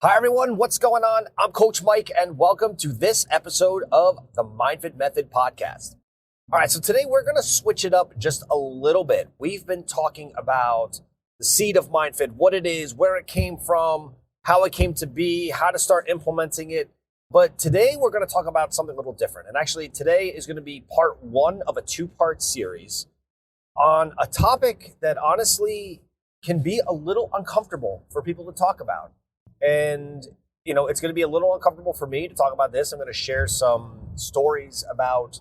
Hi, everyone. What's going on? I'm Coach Mike, and welcome to this episode of the MindFit Method podcast. All right, so today we're going to switch it up just a little bit. We've been talking about the seed of MindFit, what it is, where it came from, how it came to be, how to start implementing it. But today we're going to talk about something a little different. And actually, today is going to be part one of a two-part series on a topic that honestly can be a little uncomfortable for people to talk about. And, it's going to be a little uncomfortable for me to talk about this. I'm going to share some stories about,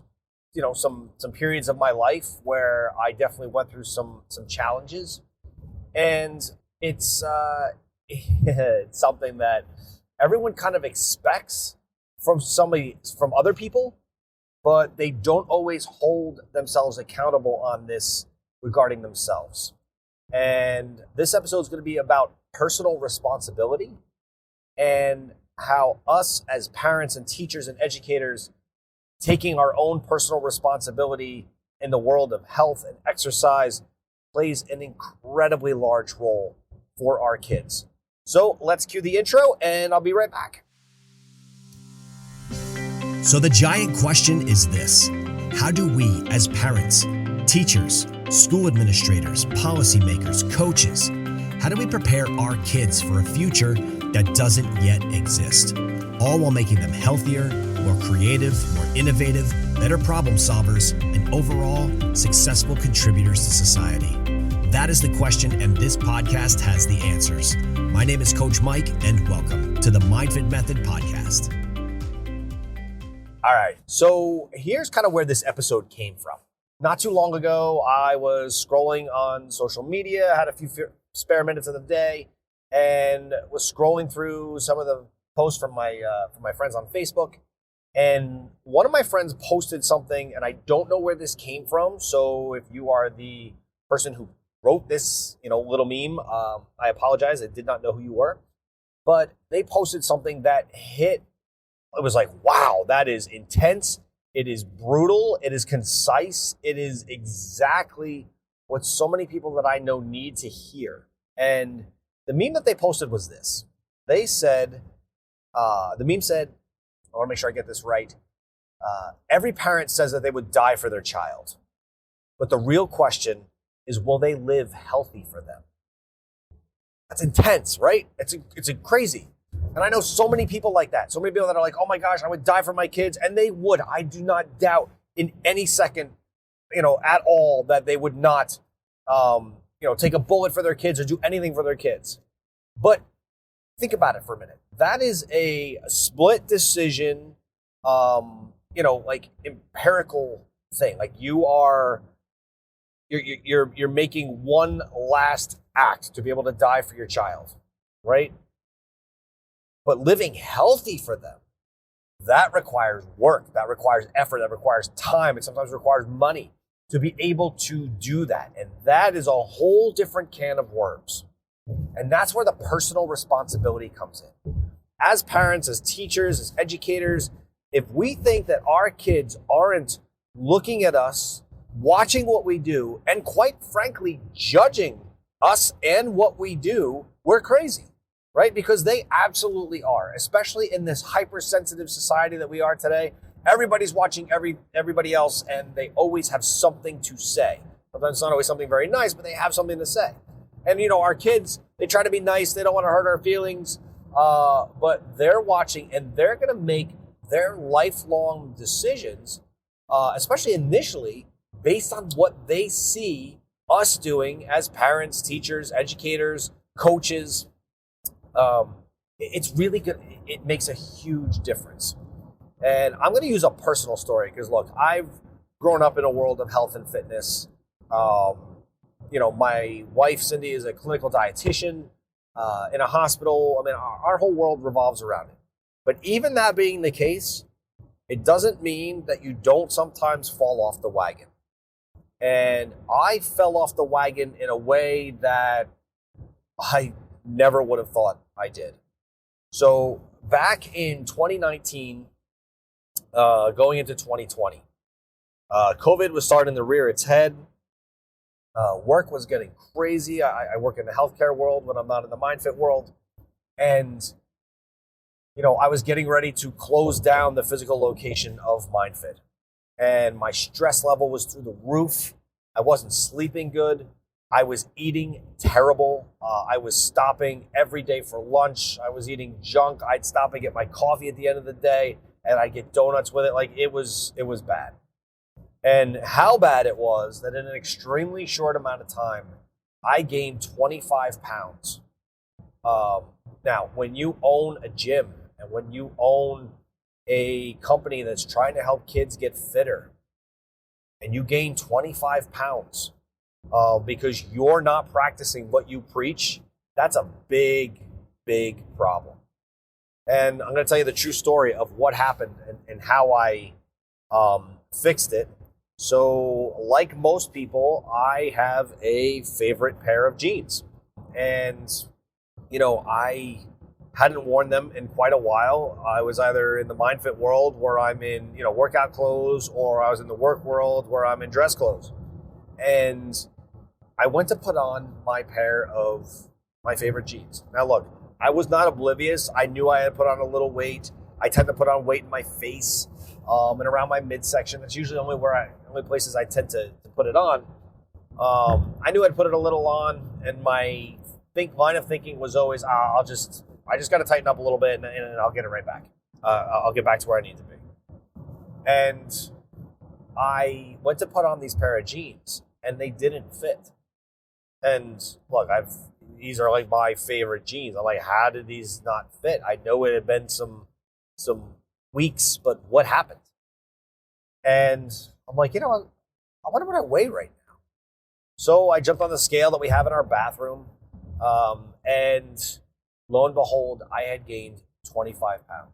some periods of my life where I definitely went through some challenges. And it's it's something that everyone kind of expects from other people, but they don't always hold themselves accountable on this regarding themselves. And this episode is going to be about personal responsibility and how us as parents and teachers and educators taking our own personal responsibility in the world of health and exercise plays an incredibly large role for our kids. So let's cue the intro and I'll be right back. So the giant question is this: how do we as parents, teachers, school administrators, policymakers, coaches, how do we prepare our kids for a future that doesn't yet exist, all while making them healthier, more creative, more innovative, better problem solvers, and overall successful contributors to society? That is the question, and this podcast has the answers. My name is Coach Mike, and welcome to the MindFit Method podcast. All right, so here's kind of where this episode came from. Not too long ago, I was scrolling on social media, had a few spare minutes of the day, and was scrolling through some of the posts from my friends on Facebook. And one of my friends posted something, and I don't know where this came from. So if you are the person who wrote this, little meme, I apologize. I did not know who you were. But they posted something that hit. It was like, wow, that is intense. It is brutal. It is concise. It is exactly what so many people that I know need to hear. And the meme that they posted was this. They said, the meme said, I want to make sure I get this right. Every parent says that they would die for their child. But the real question is, will they live healthy for them? That's intense, right? It's crazy. And I know so many people like that. So many people that are like, oh my gosh, I would die for my kids. And they would. I do not doubt in any second, at all that they would not, take a bullet for their kids or do anything for their kids. But think about it for a minute. That is a split decision, like empirical thing. Like you're making one last act to be able to die for your child, right? But living healthy for them, that requires work, that requires effort, that requires time, it sometimes requires money to be able to do that. And that is a whole different can of worms. And that's where the personal responsibility comes in. As parents, as teachers, as educators, if we think that our kids aren't looking at us, watching what we do, and quite frankly, judging us and what we do, we're crazy. Right? Because they absolutely are, especially in this hypersensitive society that we are today. Everybody's watching everybody else, and they always have something to say. Sometimes it's not always something very nice, but they have something to say. And, our kids, they try to be nice. They don't want to hurt our feelings, but they're watching, and they're going to make their lifelong decisions, especially initially, based on what they see us doing as parents, teachers, educators, coaches. It's really good. It makes a huge difference. And I'm going to use a personal story because, look, I've grown up in a world of health and fitness. My wife, Cindy, is a clinical dietitian in a hospital. I mean, our whole world revolves around it. But even that being the case, it doesn't mean that you don't sometimes fall off the wagon. And I fell off the wagon in a way that I never would have thought I did. So back in 2019, going into 2020, COVID was starting to rear its head. Work was getting crazy. I work in the healthcare world when I'm not in the MindFit world. And I was getting ready to close down the physical location of MindFit. And my stress level was through the roof. I wasn't sleeping good. I was eating terrible. I was stopping every day for lunch. I was eating junk. I'd stop and get my coffee at the end of the day, and I'd get donuts with it. Like, it was bad. And how bad it was that in an extremely short amount of time, I gained 25 pounds. Now, when you own a gym and when you own a company that's trying to help kids get fitter and you gain 25 pounds because you're not practicing what you preach, that's a big, big problem. And I'm going to tell you the true story of what happened and how I fixed it. So like most people, I have a favorite pair of jeans. And, I hadn't worn them in quite a while. I was either in the MindFit world where I'm in, workout clothes, or I was in the work world where I'm in dress clothes. And I went to put on my pair of my favorite jeans. Now look, I was not oblivious. I knew I had put on a little weight. I tend to put on weight in my face and around my midsection. That's usually only places I tend to put it on. I knew I'd put it a little on, and my line of thinking was always, I just got to tighten up a little bit, and I'll get it right back. I'll get back to where I need to be. And I went to put on these pair of jeans, and they didn't fit. And look, these are like my favorite jeans. I'm like, how did these not fit? I know it had been some weeks, but what happened? And I'm like, I wonder what I weigh right now. So I jumped on the scale that we have in our bathroom, and lo and behold, I had gained 25 pounds,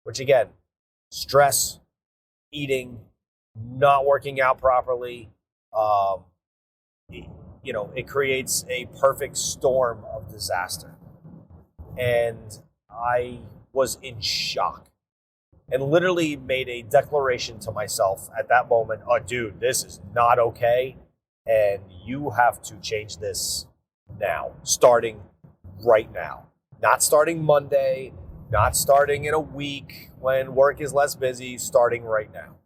which again, stress, eating, not working out properly, it creates a perfect storm of disaster. And I was in shock and literally made a declaration to myself at that moment, oh, dude, this is not okay. And you have to change this now, starting right now. Not starting Monday, not starting in a week when work is less busy, starting right now.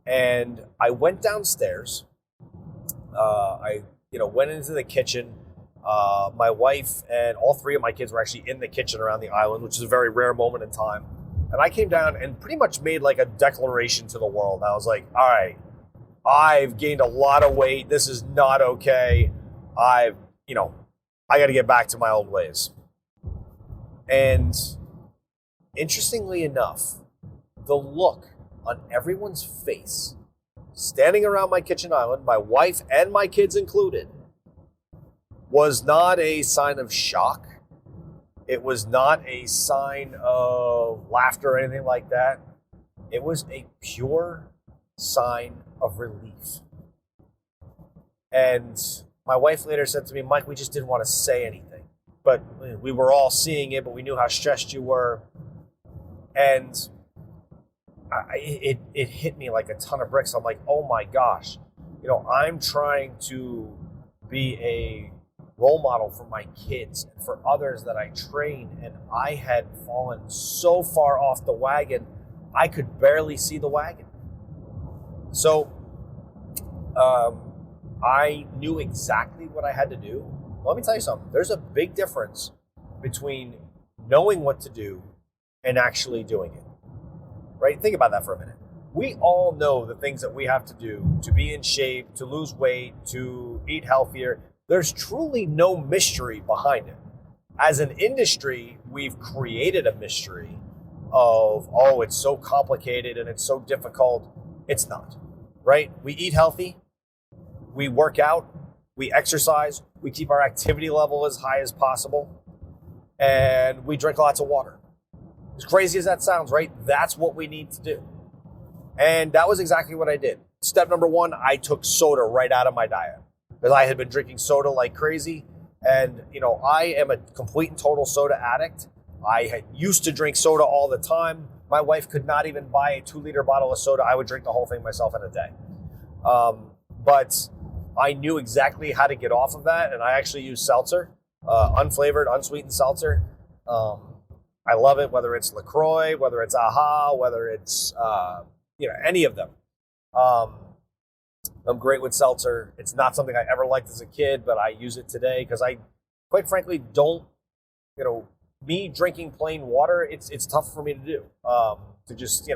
And I went downstairs. I went into the kitchen. My wife and all three of my kids were actually in the kitchen around the island, which is a very rare moment in time. And I came down and pretty much made like a declaration to the world. I was like, all right, I've gained a lot of weight. This is not okay. I got to get back to my old ways. And interestingly enough, the look on everyone's face, standing around my kitchen island, my wife and my kids included, was not a sign of shock. It was not a sign of laughter or anything like that. It was a pure sign of relief. And my wife later said to me, Mike, we just didn't want to say anything. But we were all seeing it, but we knew how stressed you were. And it hit me like a ton of bricks. I'm like, oh my gosh, I'm trying to be a role model for my kids and for others that I train, and I had fallen so far off the wagon, I could barely see the wagon. So I knew exactly what I had to do. Let me tell you something. There's a big difference between knowing what to do and actually doing it. Right? Think about that for a minute. We all know the things that we have to do to be in shape, to lose weight, to eat healthier. There's truly no mystery behind it. As an industry, we've created a mystery of, oh, it's so complicated and it's so difficult. It's not, right? We eat healthy, we work out, we exercise, we keep our activity level as high as possible, and we drink lots of water. As crazy as that sounds, right? That's what we need to do. And that was exactly what I did. Step number one, I took soda right out of my diet because I had been drinking soda like crazy. And, I am a complete and total soda addict. I used to drink soda all the time. My wife could not even buy a 2-liter bottle of soda. I would drink the whole thing myself in a day. But I knew exactly how to get off of that. And I actually used seltzer, unflavored, unsweetened seltzer. I love it, whether it's LaCroix, whether it's AHA, whether it's, any of them. I'm great with seltzer. It's not something I ever liked as a kid, but I use it today because I, quite frankly, don't, me drinking plain water, it's tough for me to do. To just,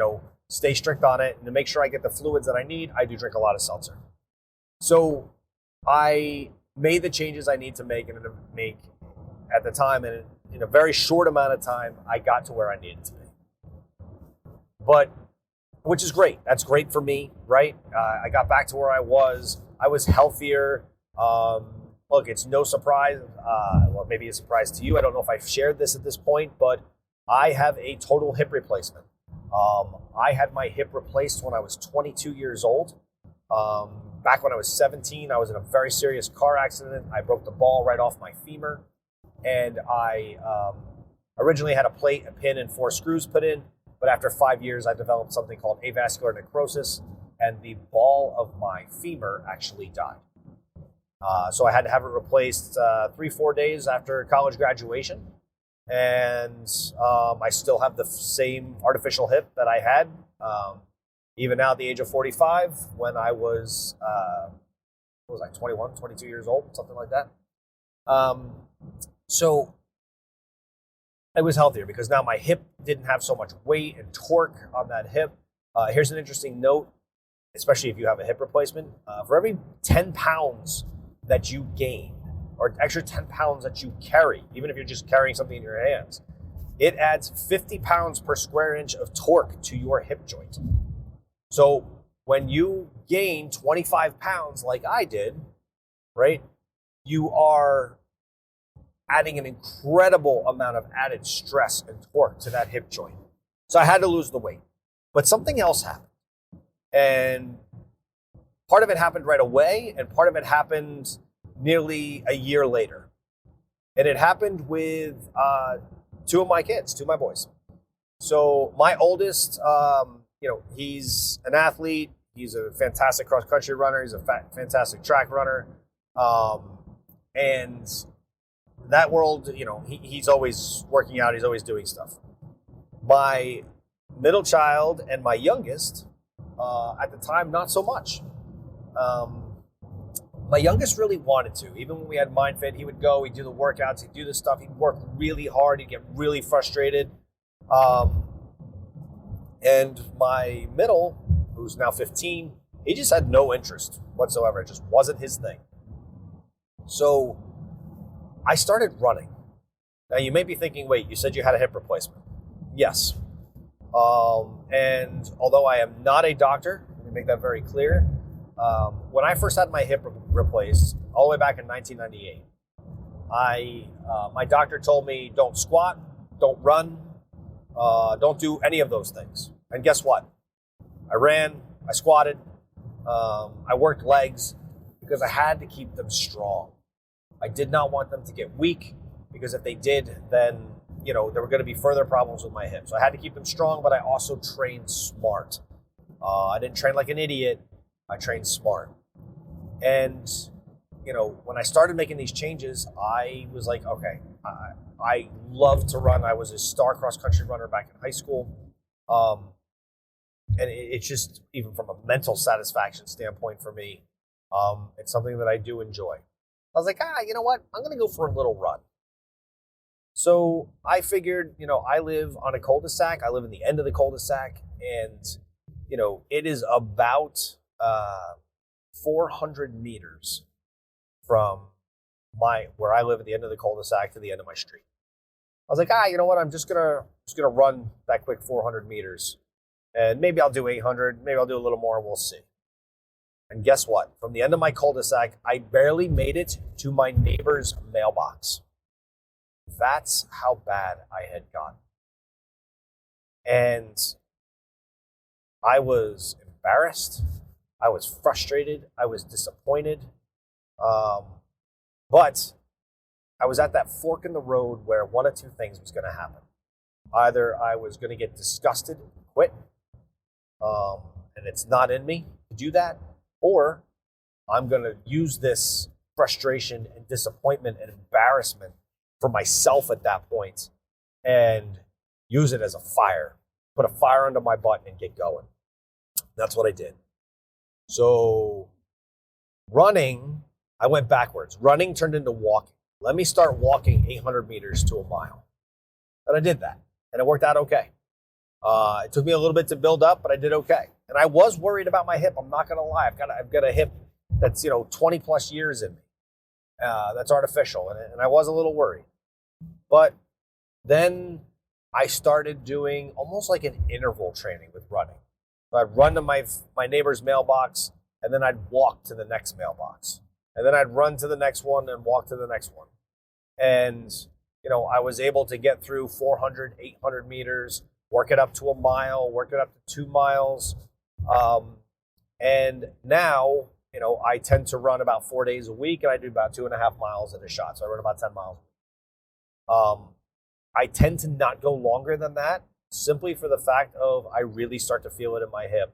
stay strict on it and to make sure I get the fluids that I need, I do drink a lot of seltzer. So I made the changes I need to make at the time, and in a very short amount of time, I got to where I needed to be. But, which is great. That's great for me, right? I got back to where I was. I was healthier. Look, it's no surprise. Well, maybe a surprise to you. I don't know if I've shared this at this point, but I have a total hip replacement. I had my hip replaced when I was 22 years old. Back when I was 17, I was in a very serious car accident. I broke the ball right off my femur. And I originally had a plate, a pin, and 4 screws put in. But after 5 years, I developed something called avascular necrosis, and the ball of my femur actually died. So I had to have it replaced 3-4 days after college graduation. And I still have the same artificial hip that I had, even now at the age of 45, when I was, 21, 22 years old, something like that. So it was healthier because now my hip didn't have so much weight and torque on that hip. Here's an interesting note, especially if you have a hip replacement. For every 10 pounds that you gain, or extra 10 pounds that you carry, even if you're just carrying something in your hands, it adds 50 pounds per square inch of torque to your hip joint. So when you gain 25 pounds like I did, right, you are adding an incredible amount of added stress and torque to that hip joint. So I had to lose the weight. But something else happened. And part of it happened right away, and part of it happened nearly a year later. And it happened with 2 of my kids, 2 of my boys. So my oldest, he's an athlete. He's a fantastic cross-country runner. He's a fantastic track runner. And that world, he's always working out. He's always doing stuff. My middle child and my youngest, at the time, not so much. My youngest really wanted to. Even when we had MindFit, he would go, he'd do the workouts, he'd do the stuff, he'd work really hard, he'd get really frustrated. And my middle, who's now 15, he just had no interest whatsoever. It just wasn't his thing. So I started running. Now you may be thinking, wait, you said you had a hip replacement. Yes. And although I am not a doctor, let me make that very clear. When I first had my hip replaced, all the way back in 1998, my doctor told me, don't squat, don't run, don't do any of those things. And guess what? I ran, I squatted, I worked legs because I had to keep them strong. I did not want them to get weak because if they did, then, there were going to be further problems with my hips. So I had to keep them strong, but I also trained smart. I didn't train like an idiot. I trained smart. And, when I started making these changes, I was like, okay, I love to run. I was a star cross-country runner back in high school. And it's just, even from a mental satisfaction standpoint for me, it's something that I do enjoy. I was like, you know what? I'm going to go for a little run. So I figured, I live on a cul-de-sac. I live in the end of the cul-de-sac. And, it is about 400 meters from where I live at the end of the cul-de-sac to the end of my street. I was like, you know what? I'm just gonna run that quick 400 meters, and maybe I'll do 800. Maybe I'll do a little more. We'll see. And guess what? From the end of my cul-de-sac, I barely made it to my neighbor's mailbox. That's how bad I had gotten. And I was embarrassed. I was frustrated. I was disappointed. But I was at that fork in the road where one of 2 things was going to happen. Either I was going to get disgusted and quit, and it's not in me to do that, or I'm going to use this frustration and disappointment and embarrassment for myself at that point and use it as a fire, put a fire under my butt and get going. That's what I did. So running, I went backwards. Running turned into walking. Let me start walking 800 meters to a mile. And I did that, and it worked out okay. It took me a little bit to build up, but I did okay. And I was worried about my hip. I'm not going to lie. I've got a hip that's 20 plus years in me. That's artificial, and I was a little worried. But then I started doing almost like an interval training with running. So I'd run to my neighbor's mailbox, and then I'd walk to the next mailbox. And then I'd run to the next one and walk to the next one. And, I was able to get through 400, 800 meters, work it up to a mile, work it up to 2 miles. And now, I tend to run about 4 days a week, and I do about 2.5 miles at a shot. So I run about 10 miles. I tend to not go longer than that, simply for the fact of I really start to feel it in my hip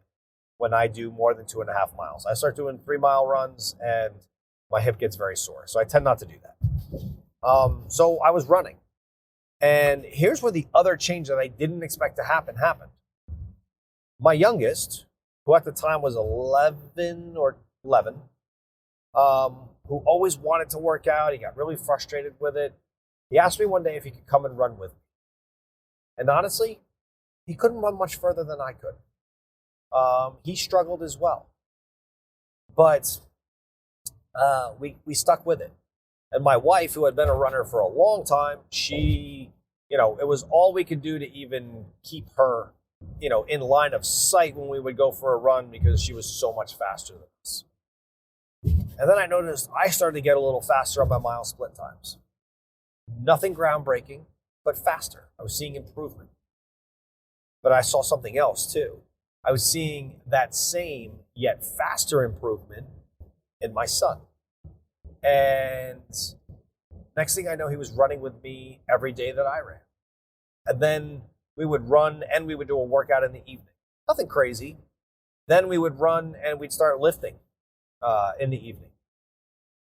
when I do more than 2.5 miles. I start doing 3-mile runs, and my hip gets very sore. So I tend not to do that. So I was running. And here's where the other change that I didn't expect to happen happened. My youngest, who at the time was 11, who always wanted to work out, he got really frustrated with it. He asked me one day if he could come and run with me. And honestly, he couldn't run much further than I could. He struggled as well. But we stuck with it. And my wife, who had been a runner for a long time, she, it was all we could do to even keep her, in line of sight when we would go for a run because she was so much faster than us. And then I noticed I started to get a little faster on my mile split times. Nothing groundbreaking, but faster. I was seeing improvement. But I saw something else too. I was seeing that same yet faster improvement in my son. And next thing I know, he was running with me every day that I ran. And then we would run and we would do a workout in the evening. Nothing crazy. Then we would run and we'd start lifting in the evening.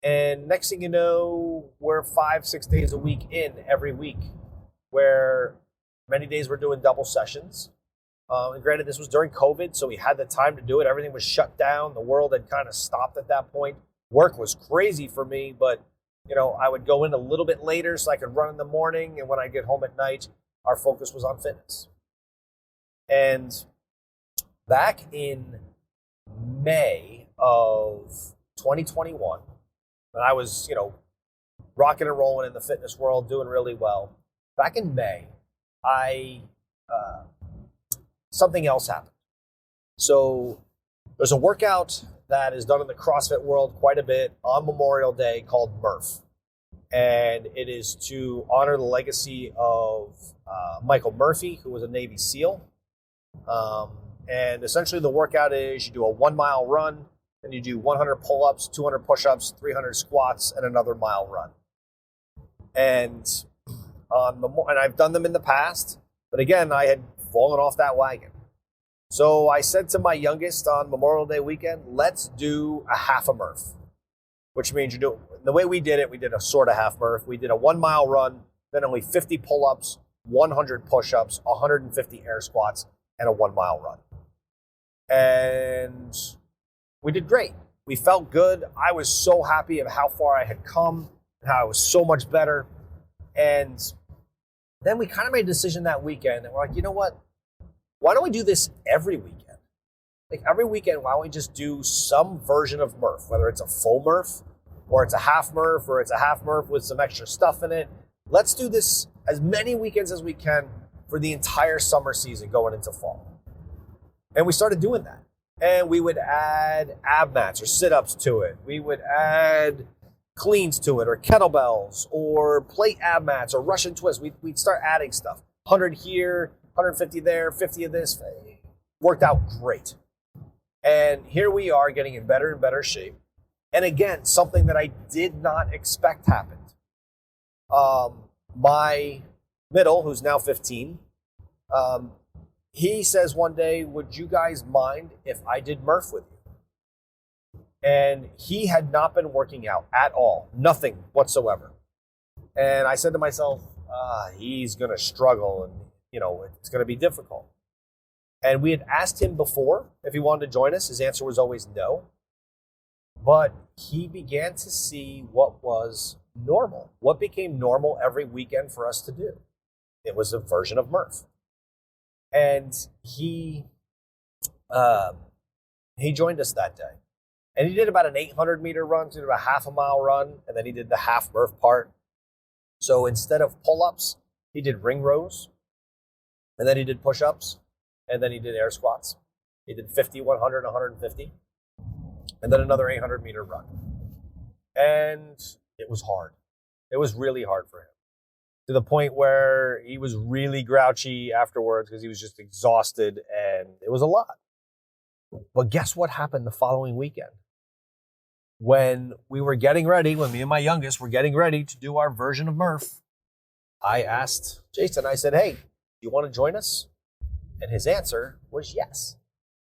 And next thing you know, we're 5-6 days a week in every week, where many days we're doing double sessions. And granted, this was during COVID, so we had the time to do it. Everything was shut down. The world had kind of stopped at that point. Work was crazy for me, but I would go in a little bit later so I could run in the morning, and when I get home at night, our focus was on fitness. And back in May of 2021, when I was, rocking and rolling in the fitness world, doing really well, back in May, something else happened. So there's a workout that is done in the CrossFit world quite a bit on Memorial Day called Murph. And it is to honor the legacy of Michael Murphy, who was a Navy SEAL. And essentially the workout is you do a 1 mile run, then you do 100 pull-ups, 200 push-ups, 300 squats, and another mile run. And I've done them in the past, but again, I had fallen off that wagon. So I said to my youngest on Memorial Day weekend, let's do a half a Murph, which means the way we did it, we did a sort of half Murph. We did a 1 mile run, then only 50 pull-ups, 100 push-ups, 150 air squats, and a 1 mile run. And we did great. We felt good. I was so happy of how far I had come and how I was so much better. And then we kind of made a decision that weekend, and we're like, you know what? Why don't we do this every weekend? Like every weekend, why don't we just do some version of Murph, whether it's a full Murph or it's a half Murph or it's a half Murph with some extra stuff in it. Let's do this as many weekends as we can for the entire summer season going into fall. And we started doing that. And we would add ab mats or sit-ups to it. We would add cleans to it or kettlebells or plate ab mats or Russian twists. We'd start adding stuff. 100 here, 150 there, 50 of this. Worked out great. And here we are getting in better and better shape. And again, something that I did not expect happened. My middle, who's now 15, he says one day, would you guys mind if I did Murph with you? And he had not been working out at all, nothing whatsoever. And I said to myself, he's going to struggle. And it's going to be difficult. And we had asked him before if he wanted to join us. His answer was always no. But he began to see what was normal, what became normal every weekend for us to do. It was a version of Murph. And he joined us that day. And he did about an 800-meter run, so he did about a half a mile run, and then he did the half Murph part. So instead of pull-ups, he did ring rows, and then he did push-ups, and then he did air squats. He did 50, 100, 150, and then another 800-meter run. And it was hard. It was really hard for him, to the point where he was really grouchy afterwards because he was just exhausted, and it was a lot. But guess what happened the following weekend? When we were getting ready, when me and my youngest were getting ready to do our version of Murph, I asked Jason, I said, hey, do you want to join us? And his answer was yes.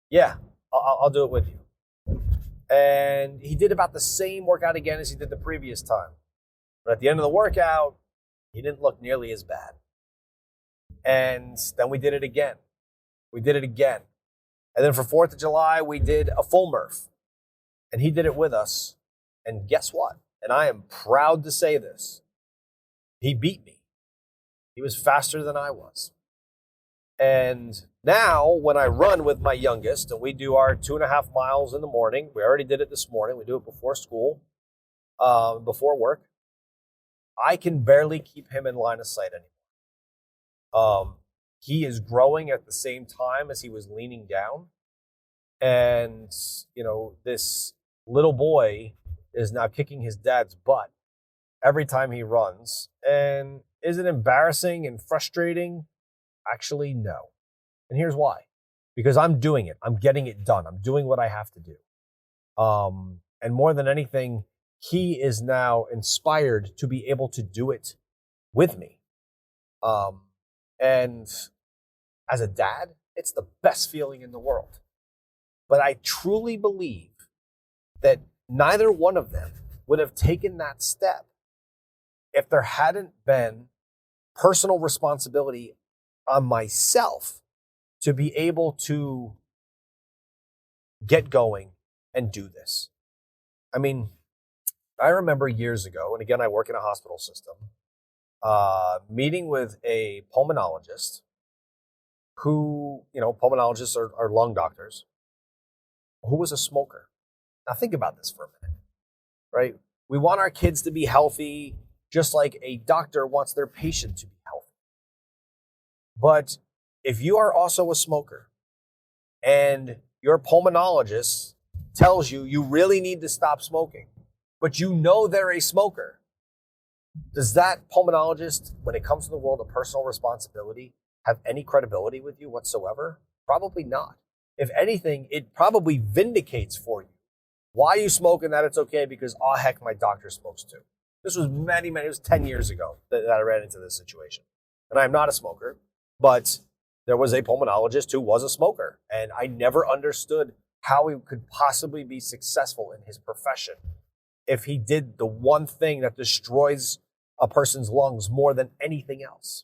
Yeah, I'll do it with you. And he did about the same workout again as he did the previous time. But at the end of the workout, he didn't look nearly as bad. And then we did it again. And then for 4th of July, we did a full Murph. And he did it with us. And guess what? And I am proud to say this. He beat me. He was faster than I was. And now when I run with my youngest and we do our 2.5 miles in the morning, we already did it this morning. We do it before school, before work. I can barely keep him in line of sight anymore. He is growing at the same time as he was leaning down. And, this little boy is now kicking his dad's butt every time he runs. And is it embarrassing and frustrating? Actually, no. And here's why. Because I'm doing it. I'm getting it done. I'm doing what I have to do. And more than anything, he is now inspired to be able to do it with me. And as a dad, it's the best feeling in the world. But I truly believe that neither one of them would have taken that step if there hadn't been personal responsibility on myself to be able to get going and do this. I mean, I remember years ago, and again, I work in a hospital system, meeting with a pulmonologist who, pulmonologists are lung doctors, who was a smoker. Now think about this for a minute, right? We want our kids to be healthy, just like a doctor wants their patient to be healthy. But if you are also a smoker and your pulmonologist tells you you really need to stop smoking, but they're a smoker, does that pulmonologist, when it comes to the world of personal responsibility, have any credibility with you whatsoever? Probably not. If anything, it probably vindicates for you why you smoke and that it's okay because, oh, heck, my doctor smokes too. This was it was 10 years ago that I ran into this situation. And I'm not a smoker, but there was a pulmonologist who was a smoker. And I never understood how he could possibly be successful in his profession if he did the one thing that destroys a person's lungs more than anything else.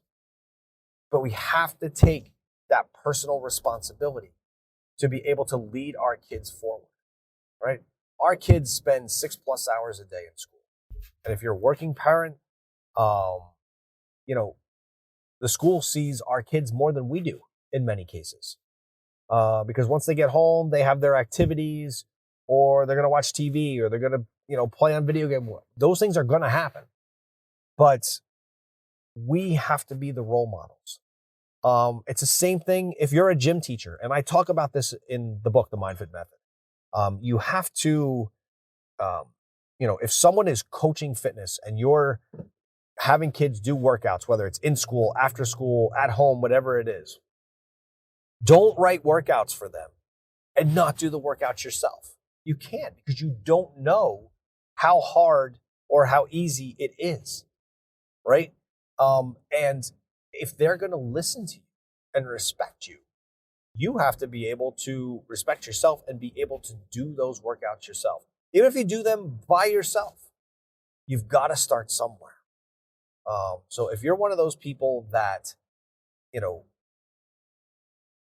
But we have to take that personal responsibility to be able to lead our kids forward, right? Our kids spend 6+ hours a day in school. And if you're a working parent, the school sees our kids more than we do in many cases. Because once they get home, they have their activities, or they're going to watch TV, or they're going to, play on video game. Those things are going to happen. But we have to be the role models. It's the same thing if you're a gym teacher. And I talk about this in the book, The MindFit Method. You have to, if someone is coaching fitness and you're having kids do workouts, whether it's in school, after school, at home, whatever it is, don't write workouts for them and not do the workouts yourself. You can't, because you don't know how hard or how easy it is, right? And if they're going to listen to you and respect you, you have to be able to respect yourself and be able to do those workouts yourself. Even if you do them by yourself, you've got to start somewhere. So if you're one of those people that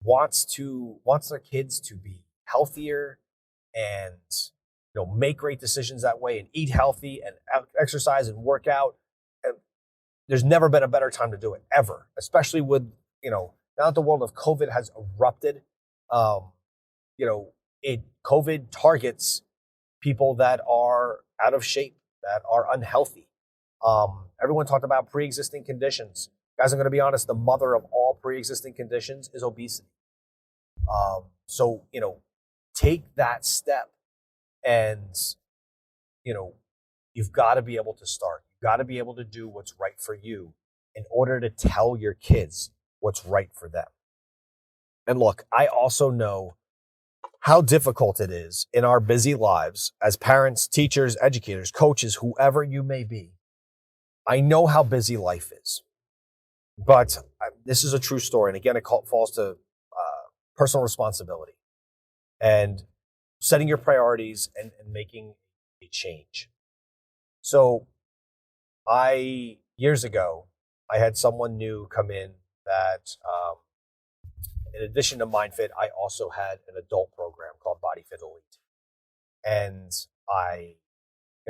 wants their kids to be healthier and make great decisions that way and eat healthy and exercise and work out. And there's never been a better time to do it ever, especially with now that the world of COVID has erupted. COVID targets people that are out of shape, that are unhealthy. Everyone talked about pre-existing conditions. Guys, I'm going to be honest, the mother of all pre-existing conditions is obesity. So take that step and, you've got to be able to start. You've got to be able to do what's right for you in order to tell your kids what's right for them. And look, I also know how difficult it is in our busy lives as parents, teachers, educators, coaches, whoever you may be. I know how busy life is, but this is a true story. And again, it falls to personal responsibility and setting your priorities and making a change. So years ago, I had someone new come in that, in addition to MindFit, I also had an adult program called Body Fit Elite. And I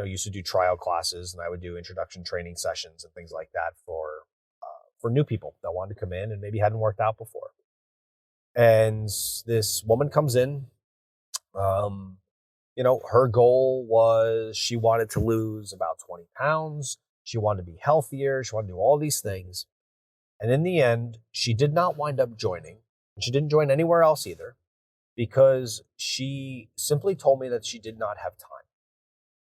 used to do trial classes, and I would do introduction training sessions and things like that for new people that wanted to come in and maybe hadn't worked out before. And this woman comes in, her goal was she wanted to lose about 20 pounds. She wanted to be healthier. She wanted to do all these things. And in the end, she did not wind up joining. And she didn't join anywhere else either, because she simply told me that she did not have time.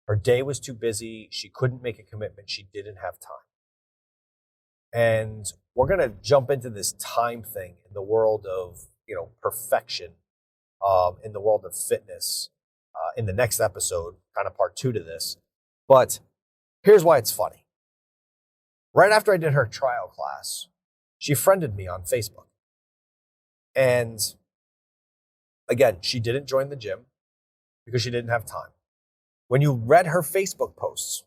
Her day was too busy. She couldn't make a commitment. She didn't have time. And we're going to jump into this time thing in the world of, perfection, in the world of fitness, in the next episode, kind of part 2 to this. But here's why it's funny. Right after I did her trial class, she friended me on Facebook. And again, she didn't join the gym because she didn't have time. When you read her Facebook posts,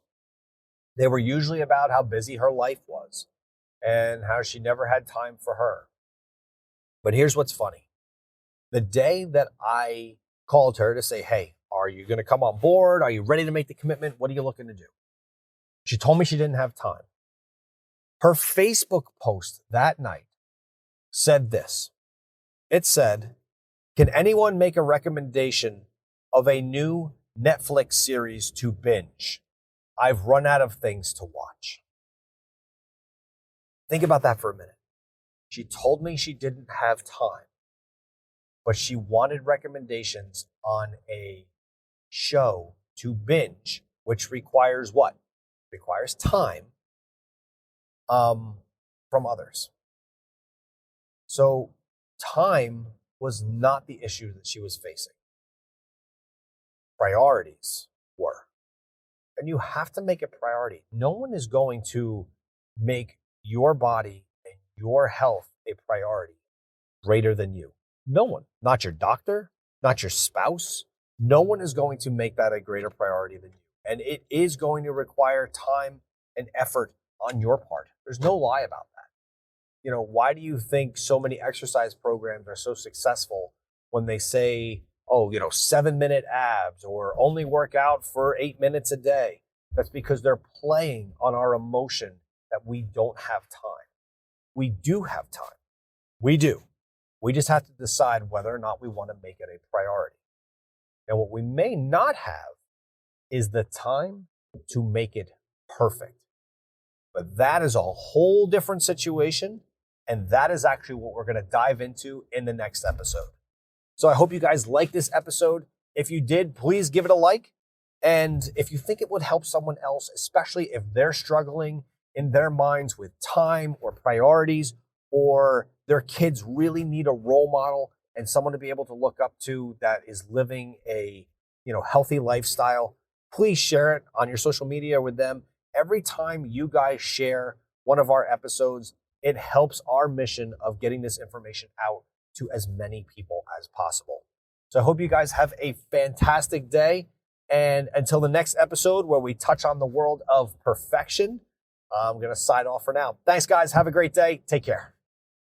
they were usually about how busy her life was and how she never had time for her. But here's what's funny. The day that I called her to say, hey, are you going to come on board? Are you ready to make the commitment? What are you looking to do? She told me she didn't have time. Her Facebook post that night said this. It said, can anyone make a recommendation of a new Netflix series to binge? I've run out of things to watch. Think about that for a minute. She told me she didn't have time, but she wanted recommendations on a show to binge, which requires what? Requires time from others. So time was not the issue that she was facing. Priorities were. And you have to make a priority. No one is going to make your body and your health a priority greater than you. No one. Not your doctor, not your spouse. No one is going to make that a greater priority than you. And it is going to require time and effort on your part. There's no lie about that. Why do you think so many exercise programs are so successful when they say, 7-minute abs or only work out for 8 minutes a day? That's because they're playing on our emotion that we don't have time. We do have time. We do. We just have to decide whether or not we want to make it a priority. And what we may not have is the time to make it perfect. But that is a whole different situation. And that is actually what we're going to dive into in the next episode. So I hope you guys like this episode. If you did, please give it a like. And if you think it would help someone else, especially if they're struggling in their minds with time or priorities, or their kids really need a role model and someone to be able to look up to that is living a healthy lifestyle, please share it on your social media with them. Every time you guys share one of our episodes, it helps our mission of getting this information out to as many people as possible. So I hope you guys have a fantastic day. And until the next episode where we touch on the world of perfection, I'm going to sign off for now. Thanks, guys. Have a great day. Take care.